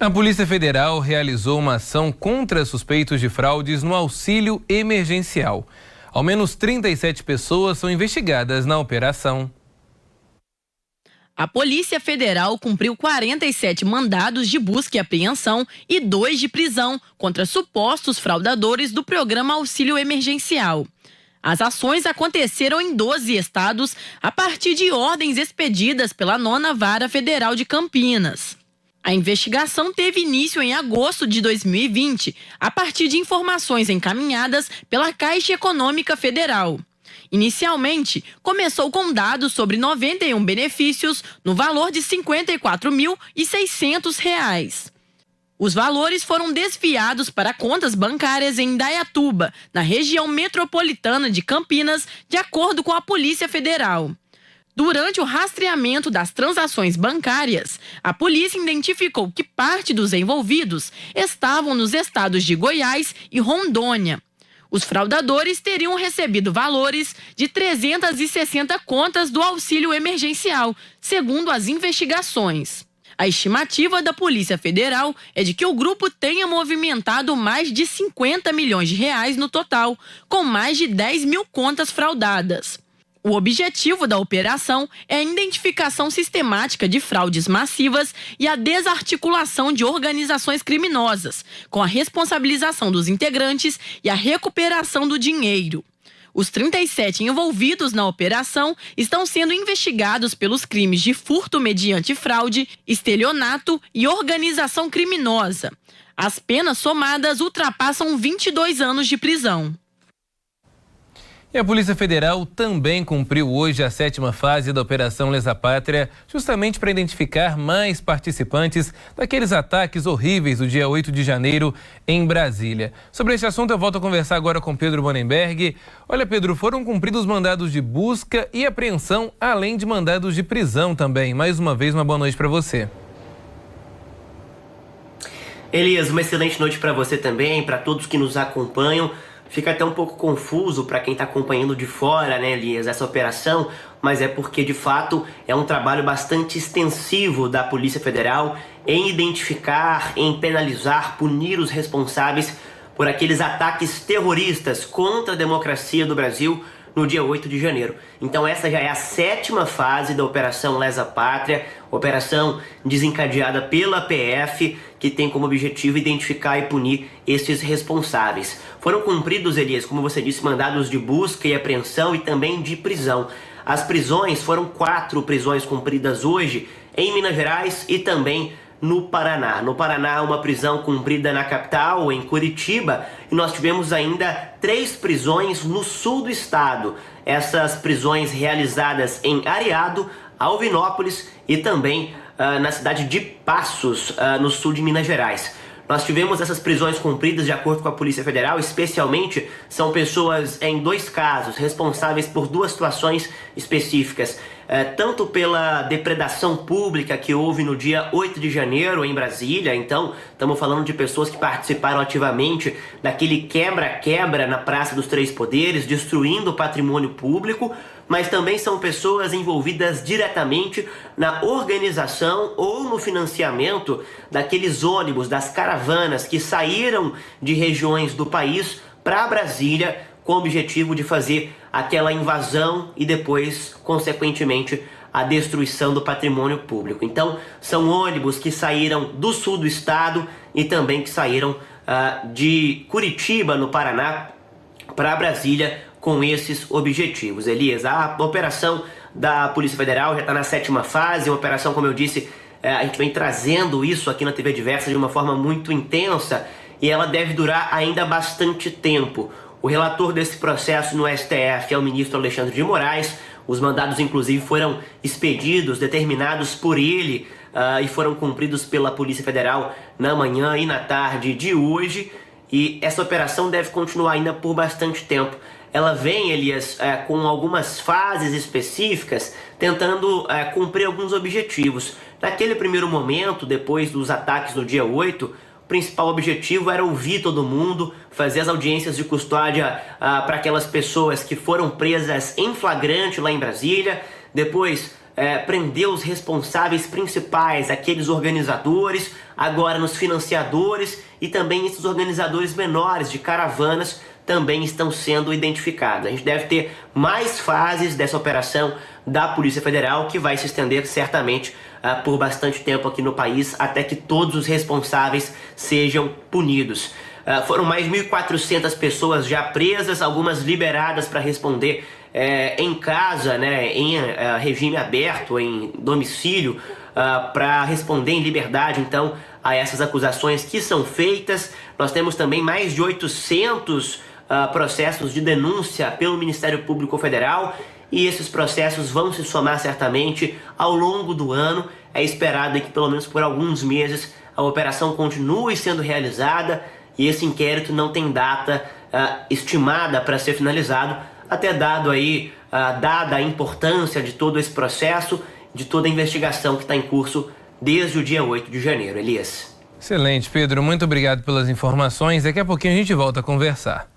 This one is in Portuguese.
A Polícia Federal realizou uma ação contra suspeitos de fraudes no auxílio emergencial. Ao menos 37 pessoas são investigadas na operação. A Polícia Federal cumpriu 47 mandados de busca e apreensão e 2 de prisão contra supostos fraudadores do programa Auxílio Emergencial. As ações aconteceram em 12 estados a partir de ordens expedidas pela 9ª Vara Federal de Campinas. A investigação teve início em agosto de 2020, a partir de informações encaminhadas pela Caixa Econômica Federal. Inicialmente, começou com dados sobre 91 benefícios no valor de R$ 54.600. Os valores foram desviados para contas bancárias em Indaiatuba, na região metropolitana de Campinas, de acordo com a Polícia Federal. Durante o rastreamento das transações bancárias, a polícia identificou que parte dos envolvidos estavam nos estados de Goiás e Rondônia. Os fraudadores teriam recebido valores de 360 contas do auxílio emergencial, segundo as investigações. A estimativa da Polícia Federal é de que o grupo tenha movimentado mais de 50 milhões de reais no total, com mais de 10 mil contas fraudadas. O objetivo da operação é a identificação sistemática de fraudes massivas e a desarticulação de organizações criminosas, com a responsabilização dos integrantes e a recuperação do dinheiro. Os 37 envolvidos na operação estão sendo investigados pelos crimes de furto mediante fraude, estelionato e organização criminosa. As penas somadas ultrapassam 22 anos de prisão. E a Polícia Federal também cumpriu hoje a 7ª fase da Operação Lesa Pátria, justamente para identificar mais participantes daqueles ataques horríveis do dia 8 de janeiro em Brasília. Sobre esse assunto eu volto a conversar agora com Pedro Bonenberg. Olha, Pedro, foram cumpridos mandados de busca e apreensão, além de mandados de prisão também. Mais uma vez, uma boa noite para você. Elias, uma excelente noite para você também, para todos que nos acompanham. Fica até um pouco confuso para quem está acompanhando de fora, né, Elias, essa operação, mas é porque, de fato, é um trabalho bastante extensivo da Polícia Federal em identificar, em penalizar, punir os responsáveis por aqueles ataques terroristas contra a democracia do Brasil no dia 8 de janeiro. Então essa já é a 7ª fase da Operação Lesa Pátria, operação desencadeada pela PF, que tem como objetivo identificar e punir esses responsáveis. Foram cumpridos, Elias, como você disse, mandados de busca e apreensão e também de prisão. As prisões foram 4 prisões cumpridas hoje em Minas Gerais e também no Paraná. No Paraná, uma prisão cumprida na capital, em Curitiba, e nós tivemos ainda 3 prisões no sul do estado. Essas prisões realizadas em Areado, Alvinópolis e também na cidade de Passos, no sul de Minas Gerais. Nós tivemos essas prisões cumpridas de acordo com a Polícia Federal, especialmente são pessoas em 2 casos, responsáveis por 2 situações específicas. Tanto pela depredação pública que houve no dia 8 de janeiro em Brasília, então estamos falando de pessoas que participaram ativamente daquele quebra-quebra na Praça dos Três Poderes, destruindo o patrimônio público, mas também são pessoas envolvidas diretamente na organização ou no financiamento daqueles ônibus, das caravanas que saíram de regiões do país para Brasília com o objetivo de fazer aquela invasão e depois, consequentemente, a destruição do patrimônio público. Então, são ônibus que saíram do sul do estado e também que saíram de Curitiba, no Paraná, para Brasília com esses objetivos. Elias, a operação da Polícia Federal já está na 7ª fase, uma operação, como eu disse, a gente vem trazendo isso aqui na TV Diversa de uma forma muito intensa e ela deve durar ainda bastante tempo. O relator desse processo no STF é o ministro Alexandre de Moraes. Os mandados, inclusive, foram expedidos, determinados por ele e foram cumpridos pela Polícia Federal na manhã e na tarde de hoje. E essa operação deve continuar ainda por bastante tempo. Ela vem, Elias, com algumas fases específicas, tentando cumprir alguns objetivos. Naquele primeiro momento, depois dos ataques no dia 8, o principal objetivo era ouvir todo mundo, fazer as audiências de custódia para aquelas pessoas que foram presas em flagrante lá em Brasília. Depois, prender os responsáveis principais, aqueles organizadores, agora nos financiadores e também esses organizadores menores de caravanas também estão sendo identificados. A gente deve ter mais fases dessa operação da Polícia Federal, que vai se estender certamente por bastante tempo aqui no país, até que todos os responsáveis sejam punidos. Foram mais de 1.400 pessoas já presas, algumas liberadas para responder em casa, né, em regime aberto, em domicílio, para responder em liberdade, então, a essas acusações que são feitas. Nós temos também mais de 800 processos de denúncia pelo Ministério Público Federal, e esses processos vão se somar certamente ao longo do ano. É esperado que pelo menos por alguns meses a operação continue sendo realizada, e esse inquérito não tem data estimada para ser finalizado, até dada a importância de todo esse processo, de toda a investigação que está em curso desde o dia 8 de janeiro. Elias. Excelente, Pedro. Muito obrigado pelas informações. Daqui a pouquinho a gente volta a conversar.